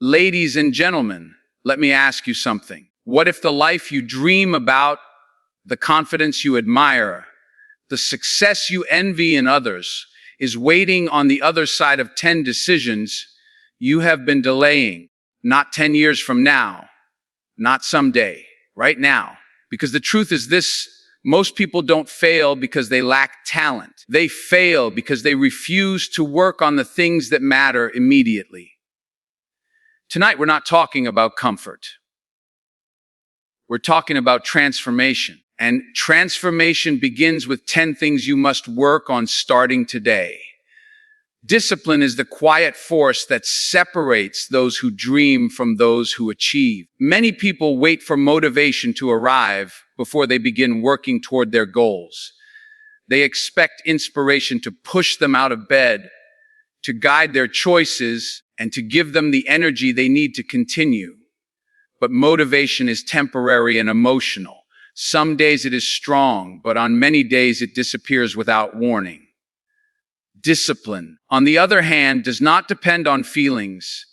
Ladies and gentlemen, let me ask you something. What if the life you dream about, the confidence you admire, the success you envy in others, is waiting on the other side of 10 decisions you have been delaying? Not 10 years from now, not someday, right now. Because the truth is this: most people don't fail because they lack talent. They fail because they refuse to work on the things that matter immediately. Tonight, we're not talking about comfort. We're talking about transformation. And transformation begins with 10 things you must work on starting today. Discipline is the quiet force that separates those who dream from those who achieve. Many people wait for motivation to arrive before they begin working toward their goals. They expect inspiration to push them out of bed, to guide their choices, and to give them the energy they need to continue. But motivation is temporary and emotional. Some days it is strong, but on many days it disappears without warning. Discipline, on the other hand, does not depend on feelings.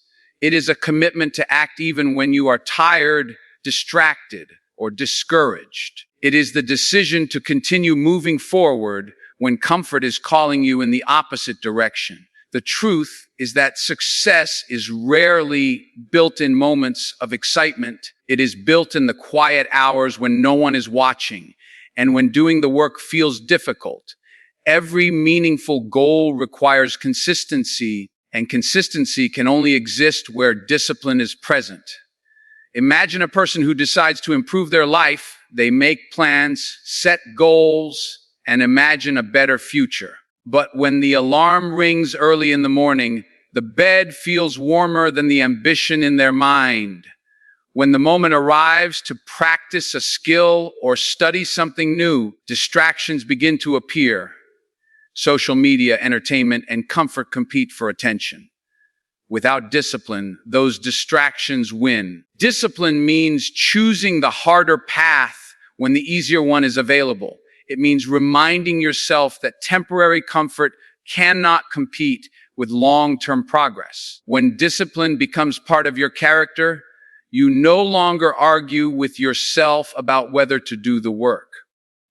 It is a commitment to act even when you are tired, distracted, or discouraged. It is the decision to continue moving forward when comfort is calling you in the opposite direction. The truth is that success is rarely built in moments of excitement. It is built in the quiet hours when no one is watching and when doing the work feels difficult. Every meaningful goal requires consistency, and consistency can only exist where discipline is present. Imagine a person who decides to improve their life. They make plans, set goals, and imagine a better future. But when the alarm rings early in the morning, the bed feels warmer than the ambition in their mind. When the moment arrives to practice a skill or study something new, distractions begin to appear. Social media, entertainment, and comfort compete for attention. Without discipline, those distractions win. Discipline means choosing the harder path when the easier one is available. It means reminding yourself that temporary comfort cannot compete with long-term progress. When discipline becomes part of your character, you no longer argue with yourself about whether to do the work.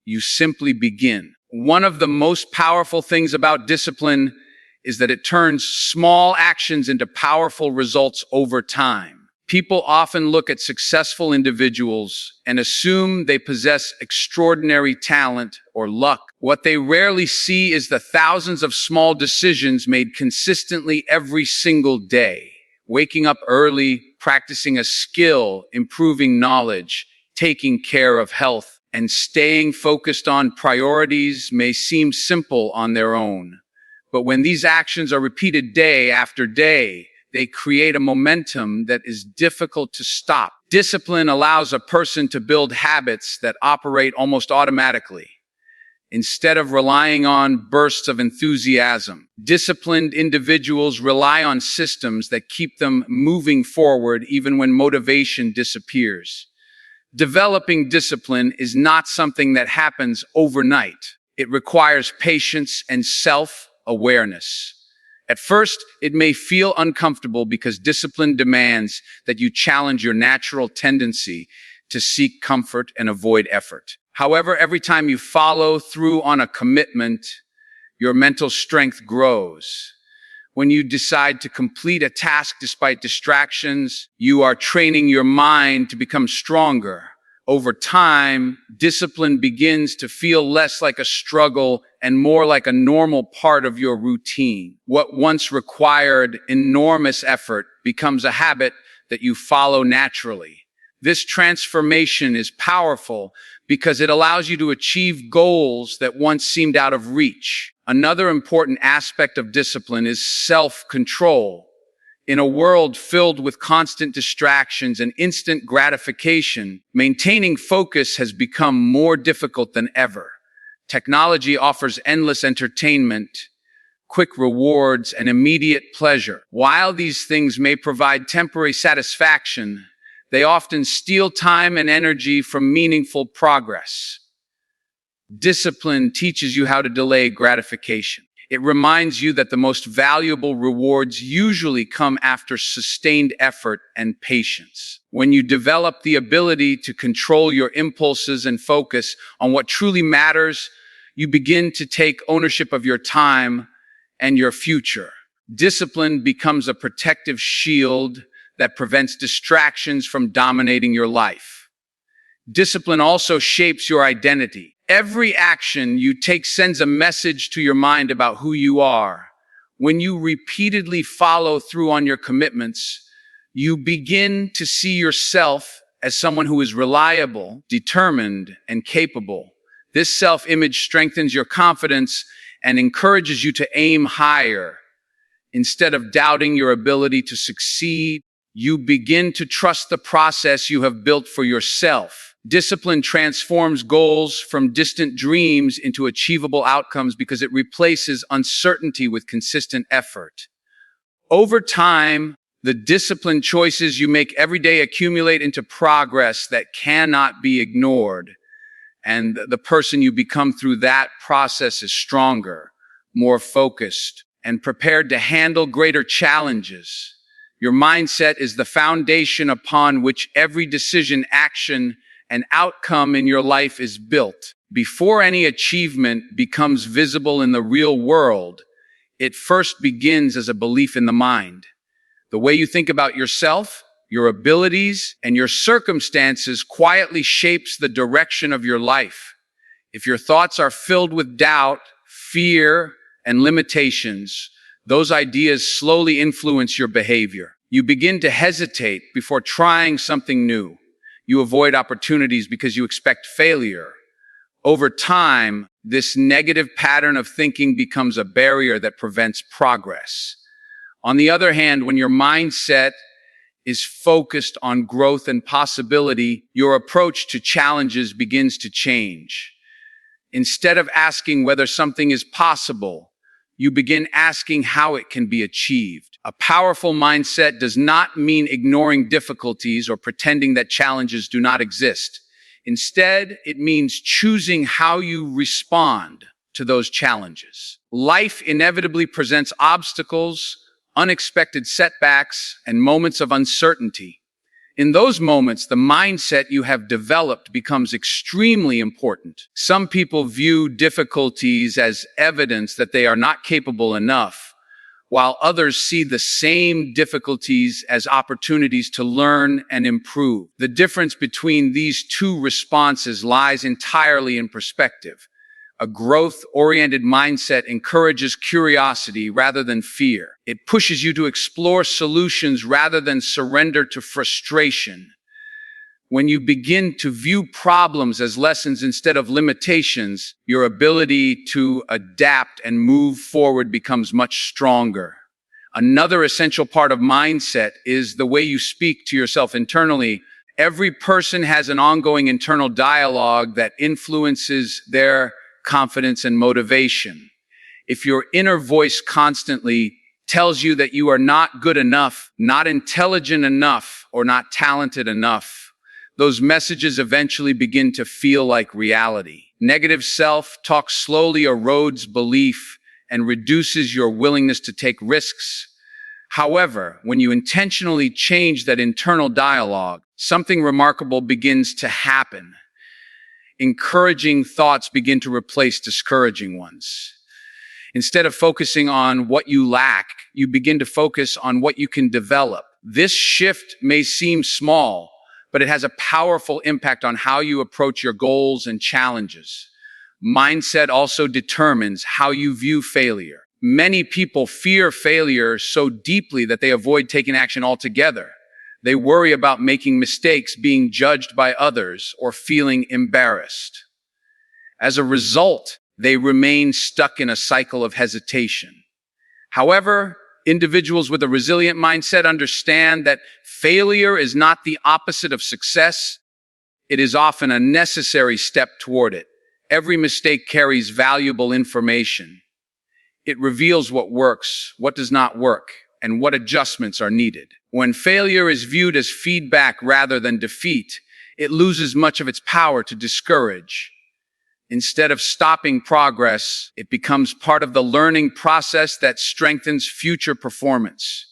You simply begin. One of the most powerful things about discipline is that it turns small actions into powerful results over time. People often look at successful individuals and assume they possess extraordinary talent or luck. What they rarely see is the thousands of small decisions made consistently every single day. Waking up early, practicing a skill, improving knowledge, taking care of health, and staying focused on priorities may seem simple on their own. But when these actions are repeated day after day, they create a momentum that is difficult to stop. Discipline allows a person to build habits that operate almost automatically. Instead of relying on bursts of enthusiasm, disciplined individuals rely on systems that keep them moving forward even when motivation disappears. Developing discipline is not something that happens overnight. It requires patience and self-awareness. At first, it may feel uncomfortable because discipline demands that you challenge your natural tendency to seek comfort and avoid effort. However, every time you follow through on a commitment, your mental strength grows. When you decide to complete a task despite distractions, you are training your mind to become stronger. Over time, discipline begins to feel less like a struggle and more like a normal part of your routine. What once required enormous effort becomes a habit that you follow naturally. This transformation is powerful because it allows you to achieve goals that once seemed out of reach. Another important aspect of discipline is self-control. In a world filled with constant distractions and instant gratification, maintaining focus has become more difficult than ever. Technology offers endless entertainment, quick rewards, and immediate pleasure. While these things may provide temporary satisfaction, they often steal time and energy from meaningful progress. Discipline teaches you how to delay gratification. It reminds you that the most valuable rewards usually come after sustained effort and patience. When you develop the ability to control your impulses and focus on what truly matters, you begin to take ownership of your time and your future. Discipline becomes a protective shield that prevents distractions from dominating your life. Discipline also shapes your identity. Every action you take sends a message to your mind about who you are. When you repeatedly follow through on your commitments, you begin to see yourself as someone who is reliable, determined, and capable. This self-image strengthens your confidence and encourages you to aim higher. Instead of doubting your ability to succeed, you begin to trust the process you have built for yourself. Discipline transforms goals from distant dreams into achievable outcomes because it replaces uncertainty with consistent effort. Over time, the disciplined choices you make every day accumulate into progress that cannot be ignored. And the person you become through that process is stronger, more focused, and prepared to handle greater challenges. Your mindset is the foundation upon which every decision, action, and outcome in your life is built. Before any achievement becomes visible in the real world, it first begins as a belief in the mind. The way you think about yourself, your abilities, and your circumstances quietly shapes the direction of your life. If your thoughts are filled with doubt, fear, and limitations, those ideas slowly influence your behavior. You begin to hesitate before trying something new. You avoid opportunities because you expect failure. Over time, this negative pattern of thinking becomes a barrier that prevents progress. On the other hand, when your mindset is focused on growth and possibility, your approach to challenges begins to change. Instead of asking whether something is possible, you begin asking how it can be achieved. A powerful mindset does not mean ignoring difficulties or pretending that challenges do not exist. Instead, it means choosing how you respond to those challenges. Life inevitably presents obstacles, unexpected setbacks, and moments of uncertainty. In those moments, the mindset you have developed becomes extremely important. Some people view difficulties as evidence that they are not capable enough, while others see the same difficulties as opportunities to learn and improve. The difference between these two responses lies entirely in perspective. A growth-oriented mindset encourages curiosity rather than fear. It pushes you to explore solutions rather than surrender to frustration. When you begin to view problems as lessons instead of limitations, your ability to adapt and move forward becomes much stronger. Another essential part of mindset is the way you speak to yourself internally. Every person has an ongoing internal dialogue that influences their confidence and motivation. If your inner voice constantly tells you that you are not good enough, not intelligent enough, or not talented enough, those messages eventually begin to feel like reality. Negative self-talk slowly erodes belief and reduces your willingness to take risks. However, when you intentionally change that internal dialogue, something remarkable begins to happen. Encouraging thoughts begin to replace discouraging ones. Instead of focusing on what you lack, you begin to focus on what you can develop. This shift may seem small, but it has a powerful impact on how you approach your goals and challenges. Mindset also determines how you view failure. Many people fear failure so deeply that they avoid taking action altogether. They worry about making mistakes, being judged by others, or feeling embarrassed. As a result, they remain stuck in a cycle of hesitation. However, individuals with a resilient mindset understand that failure is not the opposite of success. It is often a necessary step toward it. Every mistake carries valuable information. It reveals what works, what does not work, and what adjustments are needed. When failure is viewed as feedback rather than defeat, it loses much of its power to discourage. Instead of stopping progress, it becomes part of the learning process that strengthens future performance.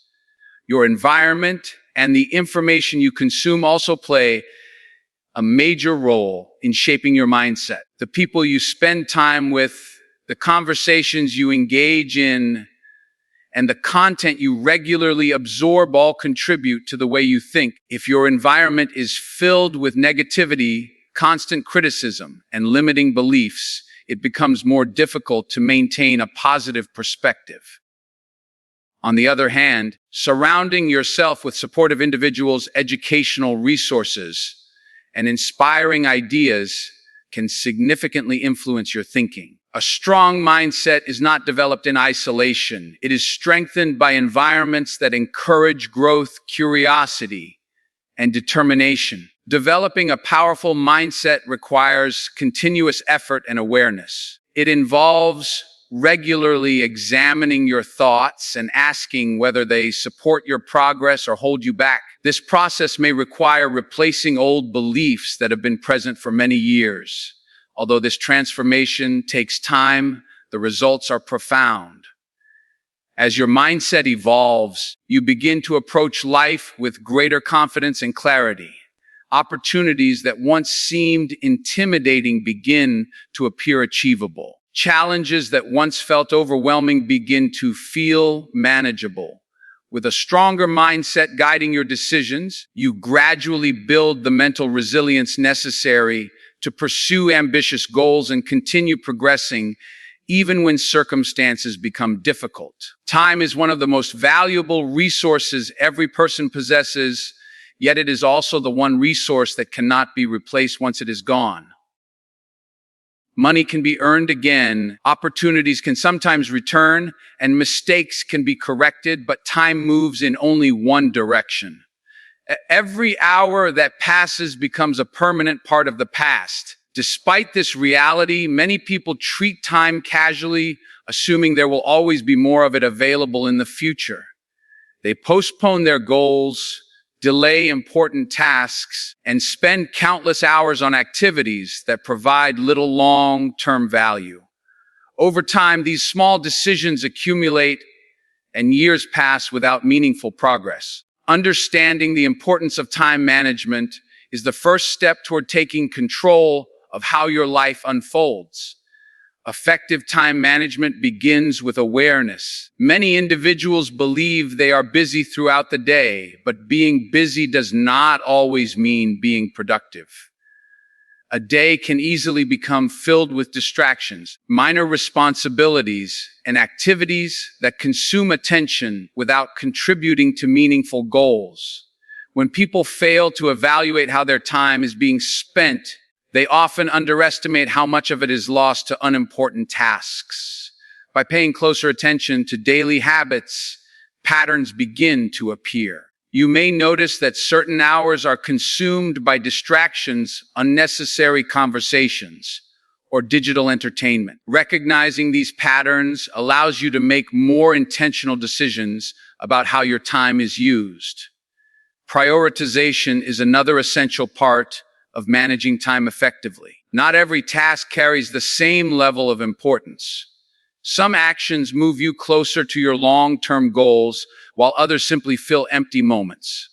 Your environment and the information you consume also play a major role in shaping your mindset. The people you spend time with, the conversations you engage in, and the content you regularly absorb all contribute to the way you think. If your environment is filled with negativity, constant criticism, and limiting beliefs, it becomes more difficult to maintain a positive perspective. On the other hand, surrounding yourself with supportive individuals, educational resources, and inspiring ideas can significantly influence your thinking. A strong mindset is not developed in isolation. It is strengthened by environments that encourage growth, curiosity, and determination. Developing a powerful mindset requires continuous effort and awareness. It involves regularly examining your thoughts and asking whether they support your progress or hold you back. This process may require replacing old beliefs that have been present for many years. Although this transformation takes time, the results are profound. As your mindset evolves, you begin to approach life with greater confidence and clarity. Opportunities that once seemed intimidating begin to appear achievable. Challenges that once felt overwhelming begin to feel manageable. With a stronger mindset guiding your decisions, you gradually build the mental resilience necessary to pursue ambitious goals and continue progressing even when circumstances become difficult. Time is one of the most valuable resources every person possesses, yet it is also the one resource that cannot be replaced once it is gone. Money can be earned again, opportunities can sometimes return, and mistakes can be corrected, but time moves in only one direction. Every hour that passes becomes a permanent part of the past. Despite this reality, many people treat time casually, assuming there will always be more of it available in the future. They postpone their goals, delay important tasks, and spend countless hours on activities that provide little long-term value. Over time, these small decisions accumulate, and years pass without meaningful progress. Understanding the importance of time management is the first step toward taking control of how your life unfolds. Effective time management begins with awareness. Many individuals believe they are busy throughout the day, but being busy does not always mean being productive. A day can easily become filled with distractions, minor responsibilities, and activities that consume attention without contributing to meaningful goals. When people fail to evaluate how their time is being spent, they often underestimate how much of it is lost to unimportant tasks. By paying closer attention to daily habits, patterns begin to appear. You may notice that certain hours are consumed by distractions, unnecessary conversations, or digital entertainment. Recognizing these patterns allows you to make more intentional decisions about how your time is used. Prioritization is another essential part of managing time effectively. Not every task carries the same level of importance. Some actions move you closer to your long-term goals, while others simply fill empty moments.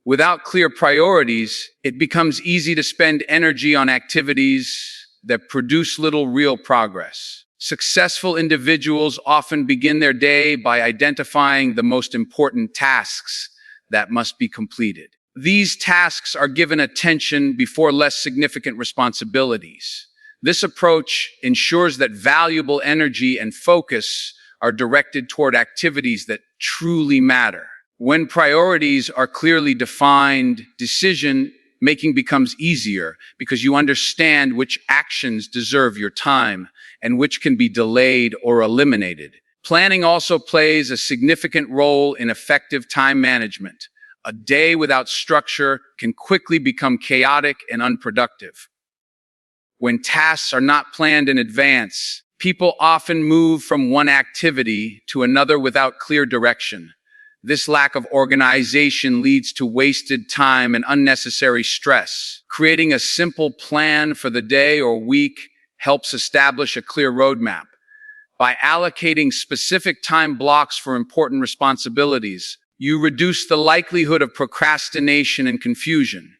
Without clear priorities, it becomes easy to spend energy on activities that produce little real progress. Successful individuals often begin their day by identifying the most important tasks that must be completed. These tasks are given attention before less significant responsibilities. This approach ensures that valuable energy and focus are directed toward activities that truly matter. When priorities are clearly defined, decision-making becomes easier because you understand which actions deserve your time and which can be delayed or eliminated. Planning also plays a significant role in effective time management. A day without structure can quickly become chaotic and unproductive. When tasks are not planned in advance, people often move from one activity to another without clear direction. This lack of organization leads to wasted time and unnecessary stress. Creating a simple plan for the day or week helps establish a clear roadmap. By allocating specific time blocks for important responsibilities, you reduce the likelihood of procrastination and confusion.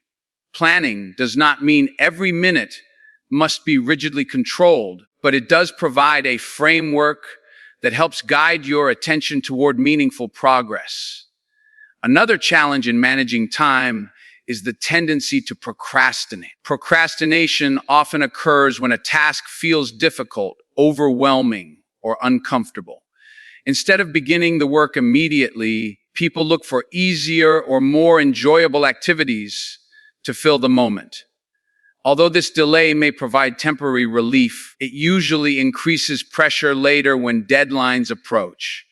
Planning does not mean every minute must be rigidly controlled, but it does provide a framework that helps guide your attention toward meaningful progress. Another challenge in managing time is the tendency to procrastinate. Procrastination often occurs when a task feels difficult, overwhelming, or uncomfortable. Instead of beginning the work immediately, people look for easier or more enjoyable activities to fill the moment. Although this delay may provide temporary relief, it usually increases pressure later when deadlines approach.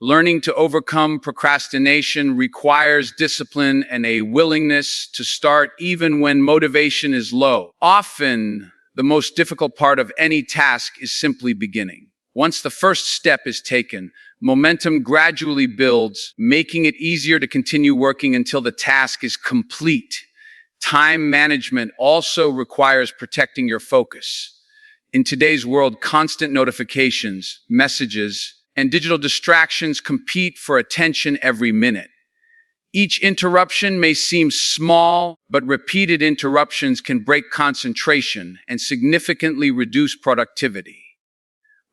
Learning to overcome procrastination requires discipline and a willingness to start even when motivation is low. Often, the most difficult part of any task is simply beginning. Once the first step is taken, momentum gradually builds, making it easier to continue working until the task is complete. Time management also requires protecting your focus. In today's world, constant notifications, messages, and digital distractions compete for attention every minute. Each interruption may seem small, but repeated interruptions can break concentration and significantly reduce productivity.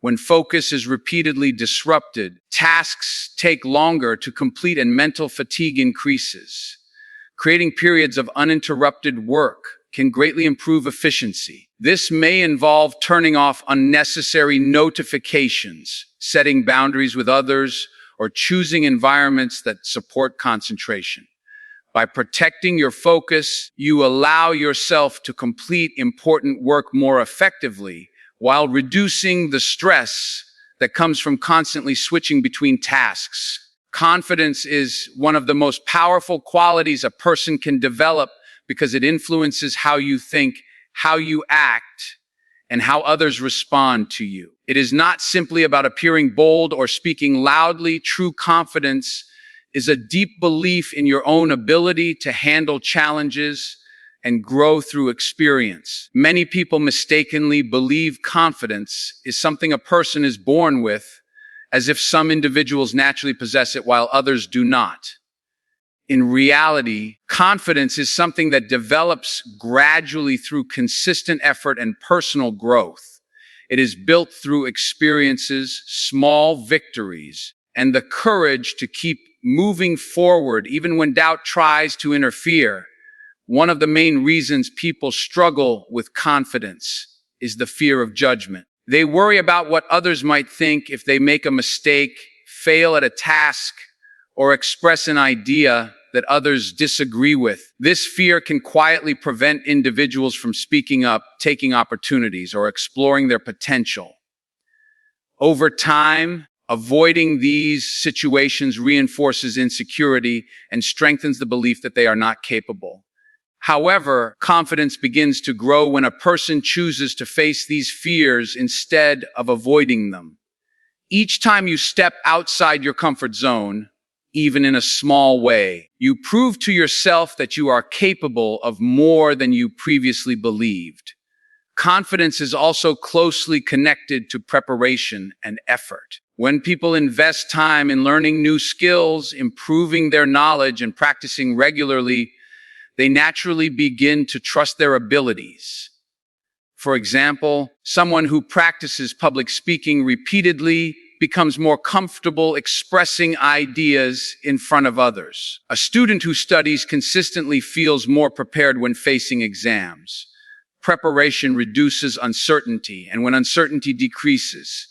When focus is repeatedly disrupted, tasks take longer to complete and mental fatigue increases. Creating periods of uninterrupted work can greatly improve efficiency. This may involve turning off unnecessary notifications, setting boundaries with others, or choosing environments that support concentration. By protecting your focus, you allow yourself to complete important work more effectively while reducing the stress that comes from constantly switching between tasks. Confidence is one of the most powerful qualities a person can develop because it influences how you think, how you act, and how others respond to you. It is not simply about appearing bold or speaking loudly. True confidence is a deep belief in your own ability to handle challenges and grow through experience. Many people mistakenly believe confidence is something a person is born with, as if some individuals naturally possess it while others do not. In reality, confidence is something that develops gradually through consistent effort and personal growth. It is built through experiences, small victories, and the courage to keep moving forward even when doubt tries to interfere. One of the main reasons people struggle with confidence is the fear of judgment. They worry about what others might think if they make a mistake, fail at a task, or express an idea that others disagree with. This fear can quietly prevent individuals from speaking up, taking opportunities, or exploring their potential. Over time, avoiding these situations reinforces insecurity and strengthens the belief that they are not capable. However, confidence begins to grow when a person chooses to face these fears instead of avoiding them. Each time you step outside your comfort zone, even in a small way, you prove to yourself that you are capable of more than you previously believed. Confidence is also closely connected to preparation and effort. When people invest time in learning new skills, improving their knowledge, and practicing regularly, they naturally begin to trust their abilities. For example, someone who practices public speaking repeatedly becomes more comfortable expressing ideas in front of others. A student who studies consistently feels more prepared when facing exams. Preparation reduces uncertainty, and when uncertainty decreases,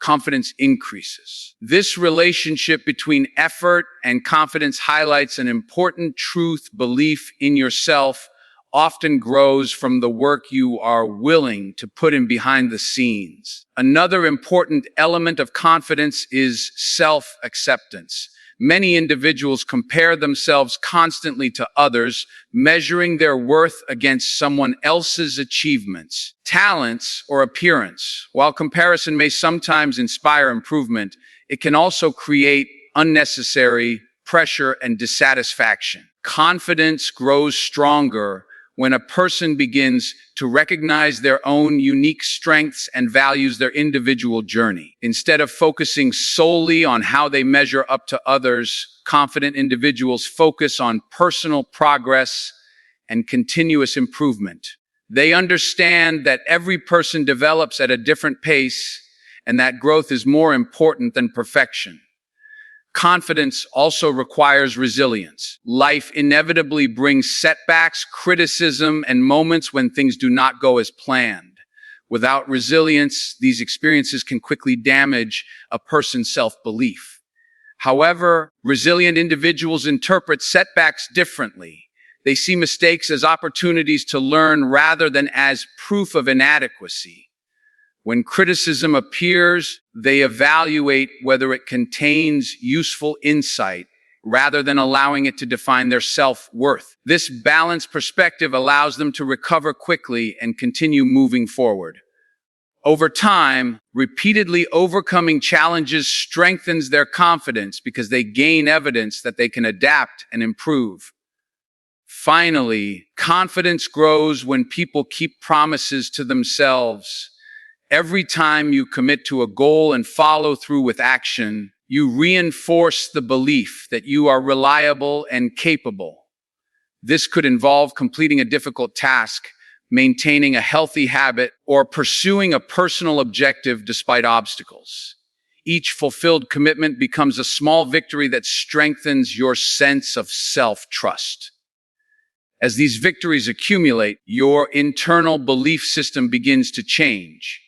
confidence increases. This relationship between effort and confidence highlights an important truth. Belief in yourself often grows from the work you are willing to put in behind the scenes. Another important element of confidence is self-acceptance. Many individuals compare themselves constantly to others, measuring their worth against someone else's achievements, talents, or appearance. While comparison may sometimes inspire improvement, it can also create unnecessary pressure and dissatisfaction. Confidence grows stronger when a person begins to recognize their own unique strengths and values their individual journey. Instead of focusing solely on how they measure up to others, confident individuals focus on personal progress and continuous improvement. They understand that every person develops at a different pace and that growth is more important than perfection. Confidence also requires resilience. Life inevitably brings setbacks, criticism, and moments when things do not go as planned. Without resilience, these experiences can quickly damage a person's self-belief. However, resilient individuals interpret setbacks differently. They see mistakes as opportunities to learn rather than as proof of inadequacy. When criticism appears, they evaluate whether it contains useful insight rather than allowing it to define their self-worth. This balanced perspective allows them to recover quickly and continue moving forward. Over time, repeatedly overcoming challenges strengthens their confidence because they gain evidence that they can adapt and improve. Finally, confidence grows when people keep promises to themselves. Every time you commit to a goal and follow through with action, you reinforce the belief that you are reliable and capable. This could involve completing a difficult task, maintaining a healthy habit, or pursuing a personal objective despite obstacles. Each fulfilled commitment becomes a small victory that strengthens your sense of self-trust. As these victories accumulate, your internal belief system begins to change.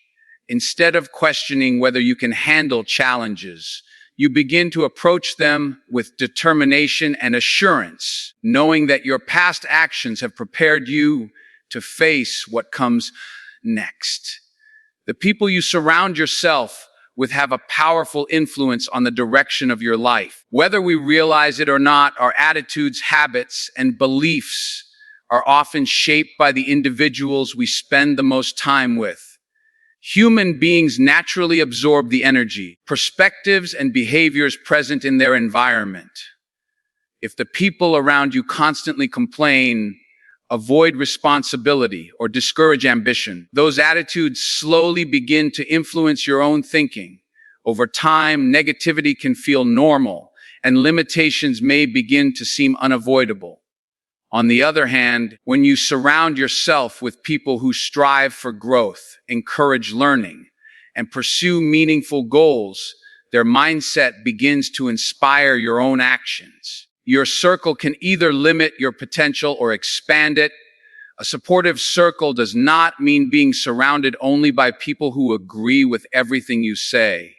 Instead of questioning whether you can handle challenges, you begin to approach them with determination and assurance, knowing that your past actions have prepared you to face what comes next. The people you surround yourself with have a powerful influence on the direction of your life. Whether we realize it or not, our attitudes, habits, and beliefs are often shaped by the individuals we spend the most time with. Human beings naturally absorb the energy, perspectives, and behaviors present in their environment. If the people around you constantly complain, avoid responsibility, or discourage ambition, those attitudes slowly begin to influence your own thinking. Over time, negativity can feel normal, and limitations may begin to seem unavoidable. On the other hand, when you surround yourself with people who strive for growth, encourage learning, and pursue meaningful goals, their mindset begins to inspire your own actions. Your circle can either limit your potential or expand it. A supportive circle does not mean being surrounded only by people who agree with everything you say.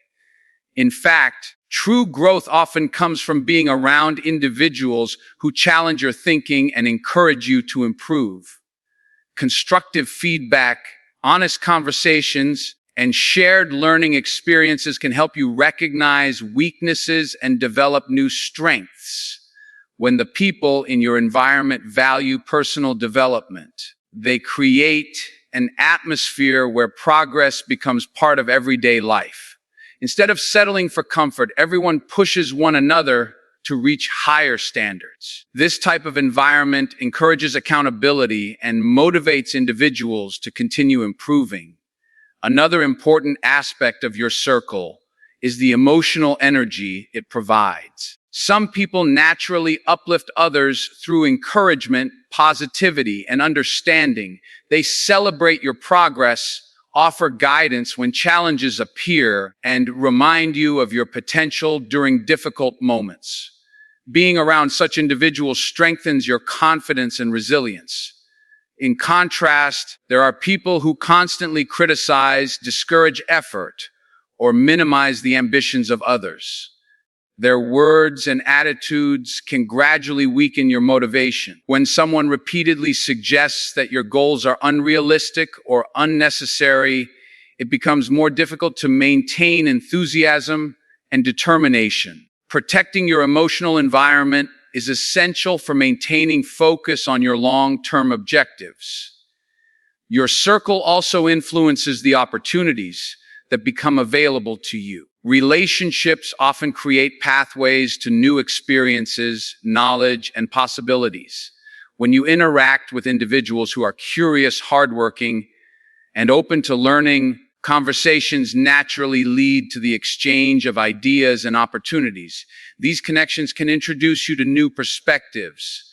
In fact, true growth often comes from being around individuals who challenge your thinking and encourage you to improve. Constructive feedback, honest conversations, and shared learning experiences can help you recognize weaknesses and develop new strengths. When the people in your environment value personal development, they create an atmosphere where progress becomes part of everyday life. Instead of settling for comfort, everyone pushes one another to reach higher standards. This type of environment encourages accountability and motivates individuals to continue improving. Another important aspect of your circle is the emotional energy it provides. Some people naturally uplift others through encouragement, positivity, and understanding. They celebrate your progress, offer guidance when challenges appear, and remind you of your potential during difficult moments. Being around such individuals strengthens your confidence and resilience. In contrast, there are people who constantly criticize, discourage effort, or minimize the ambitions of others. Their words and attitudes can gradually weaken your motivation. When someone repeatedly suggests that your goals are unrealistic or unnecessary, it becomes more difficult to maintain enthusiasm and determination. Protecting your emotional environment is essential for maintaining focus on your long-term objectives. Your circle also influences the opportunities that become available to you. Relationships often create pathways to new experiences, knowledge, and possibilities. When you interact with individuals who are curious, hardworking, and open to learning, conversations naturally lead to the exchange of ideas and opportunities. These connections can introduce you to new perspectives,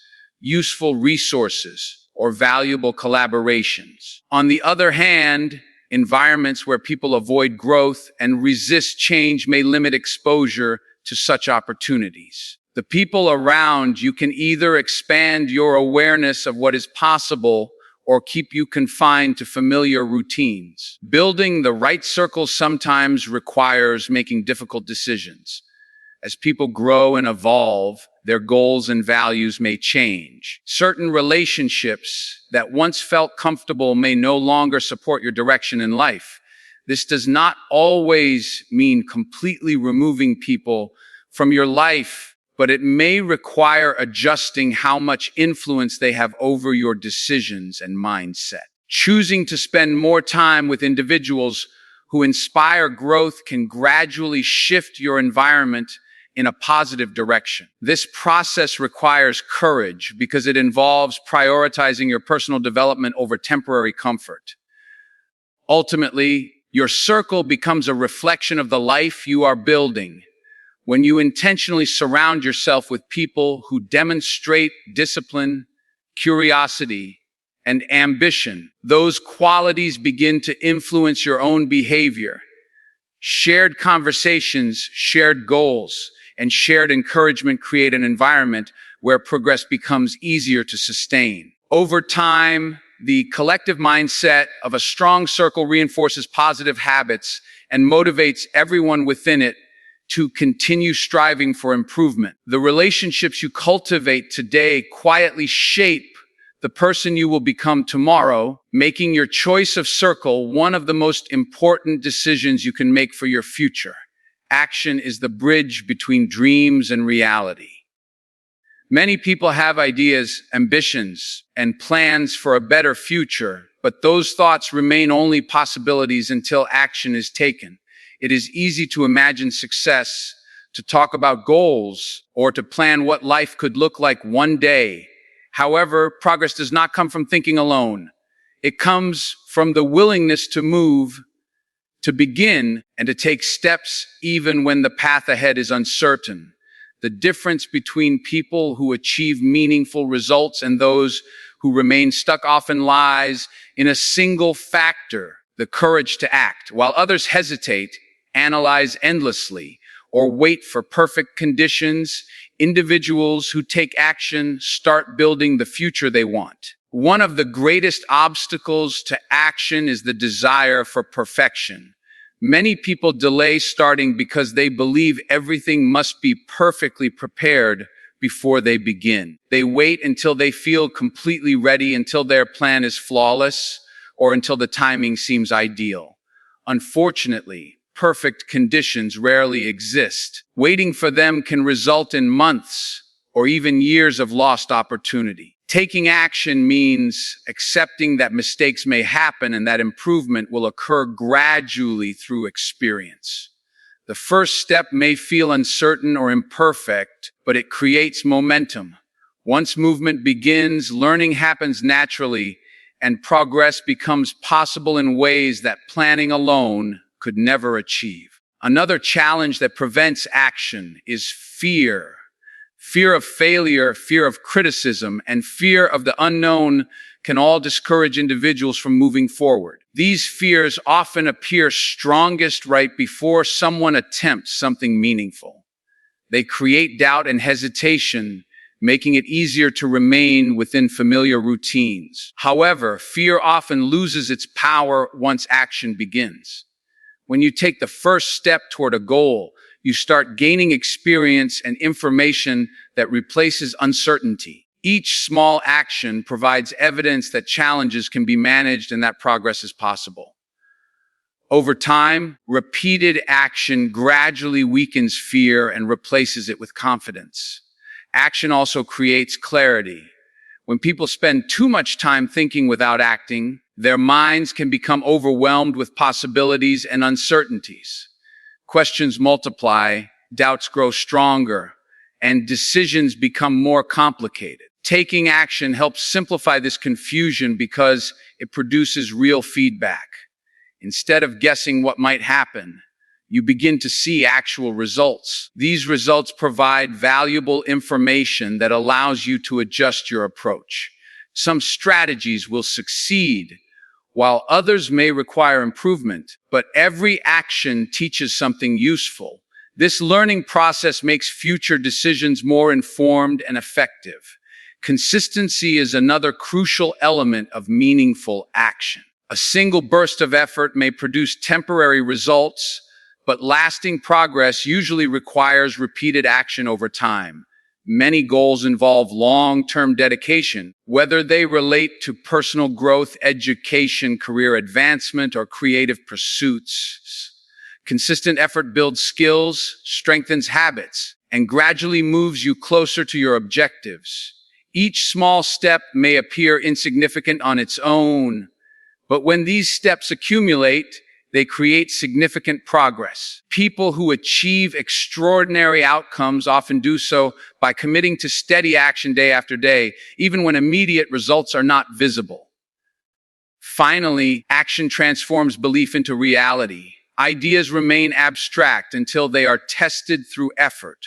useful resources, or valuable collaborations. On the other hand, environments where people avoid growth and resist change may limit exposure to such opportunities. The people around you can either expand your awareness of what is possible or keep you confined to familiar routines. Building the right circles sometimes requires making difficult decisions. As people grow and evolve, their goals and values may change. Certain relationships that once felt comfortable may no longer support your direction in life. This does not always mean completely removing people from your life, but it may require adjusting how much influence they have over your decisions and mindset. Choosing to spend more time with individuals who inspire growth can gradually shift your environment in a positive direction. This process requires courage because it involves prioritizing your personal development over temporary comfort. Ultimately, your circle becomes a reflection of the life you are building. When you intentionally surround yourself with people who demonstrate discipline, curiosity, and ambition, those qualities begin to influence your own behavior. Shared conversations, shared goals, and shared encouragement create an environment where progress becomes easier to sustain. Over time, the collective mindset of a strong circle reinforces positive habits and motivates everyone within it to continue striving for improvement. The relationships you cultivate today quietly shape the person you will become tomorrow, making your choice of circle one of the most important decisions you can make for your future. Action is the bridge between dreams and reality. Many people have ideas, ambitions, and plans for a better future, but those thoughts remain only possibilities until action is taken. It is easy to imagine success, to talk about goals, or to plan what life could look like one day. However, progress does not come from thinking alone. It comes from the willingness to move, to begin, and to take steps even when the path ahead is uncertain. The difference between people who achieve meaningful results and those who remain stuck often lies in a single factor: the courage to act. While others hesitate, analyze endlessly, or wait for perfect conditions, individuals who take action start building the future they want. One of the greatest obstacles to action is the desire for perfection. Many people delay starting because they believe everything must be perfectly prepared before they begin. They wait until they feel completely ready, until their plan is flawless, or until the timing seems ideal. Unfortunately, perfect conditions rarely exist. Waiting for them can result in months or even years of lost opportunity. Taking action means accepting that mistakes may happen and that improvement will occur gradually through experience. The first step may feel uncertain or imperfect, but it creates momentum. Once movement begins, learning happens naturally, and progress becomes possible in ways that planning alone could never achieve. Another challenge that prevents action is fear. Fear of failure, fear of criticism, and fear of the unknown can all discourage individuals from moving forward. These fears often appear strongest right before someone attempts something meaningful. They create doubt and hesitation, making it easier to remain within familiar routines. However, fear often loses its power once action begins. When you take the first step toward a goal, you start gaining experience and information that replaces uncertainty. Each small action provides evidence that challenges can be managed and that progress is possible. Over time, repeated action gradually weakens fear and replaces it with confidence. Action also creates clarity. When people spend too much time thinking without acting, their minds can become overwhelmed with possibilities and uncertainties. Questions multiply, doubts grow stronger, and decisions become more complicated. Taking action helps simplify this confusion because it produces real feedback. Instead of guessing what might happen, you begin to see actual results. These results provide valuable information that allows you to adjust your approach. Some strategies will succeed, while others may require improvement, but every action teaches something useful. This learning process makes future decisions more informed and effective. Consistency is another crucial element of meaningful action. A single burst of effort may produce temporary results, but lasting progress usually requires repeated action over time. Many goals involve long-term dedication, whether they relate to personal growth, education, career advancement, or creative pursuits. Consistent effort builds skills, strengthens habits, and gradually moves you closer to your objectives. Each small step may appear insignificant on its own, but when these steps accumulate, they create significant progress. People who achieve extraordinary outcomes often do so by committing to steady action day after day, even when immediate results are not visible. Finally, action transforms belief into reality. Ideas remain abstract until they are tested through effort.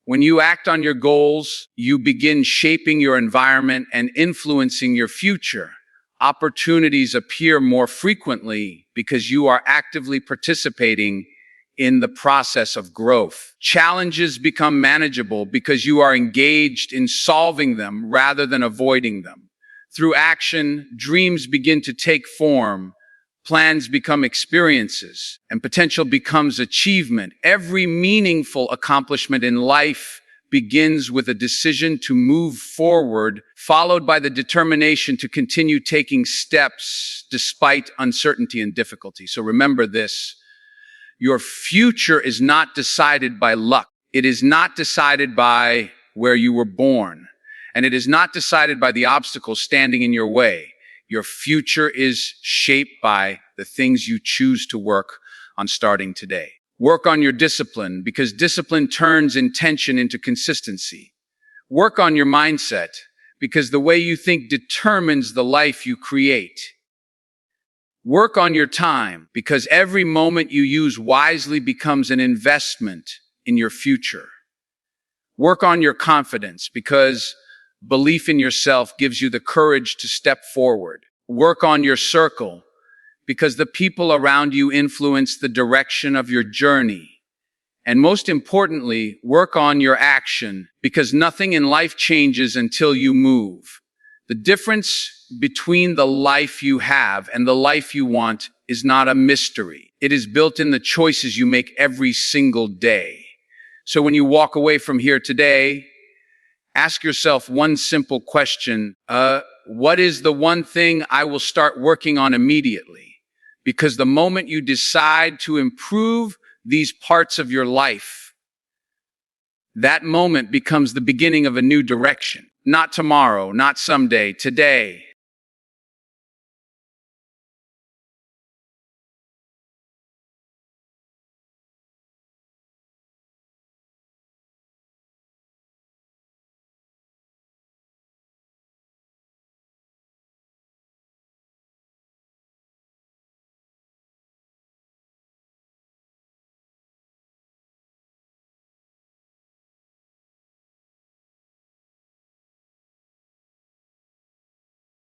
When you act on your goals, you begin shaping your environment and influencing your future. Opportunities appear more frequently because you are actively participating in the process of growth. Challenges become manageable because you are engaged in solving them rather than avoiding them. Through action, dreams begin to take form, plans become experiences, and potential becomes achievement. Every meaningful accomplishment in life begins with a decision to move forward, followed by the determination to continue taking steps despite uncertainty and difficulty. So remember this: your future is not decided by luck. It is not decided by where you were born, and it is not decided by the obstacles standing in your way. Your future is shaped by the things you choose to work on starting today. Work on your discipline, because discipline turns intention into consistency. Work on your mindset, because the way you think determines the life you create. Work on your time, because every moment you use wisely becomes an investment in your future. Work on your confidence, because belief in yourself gives you the courage to step forward. Work on your circle, because the people around you influence the direction of your journey. And most importantly, work on your action, because nothing in life changes until you move. The difference between the life you have and the life you want is not a mystery. It is built in the choices you make every single day. So when you walk away from here today, ask yourself one simple question. What is the one thing I will start working on immediately? Because the moment you decide to improve these parts of your life, that moment becomes the beginning of a new direction. Not tomorrow, not someday, today.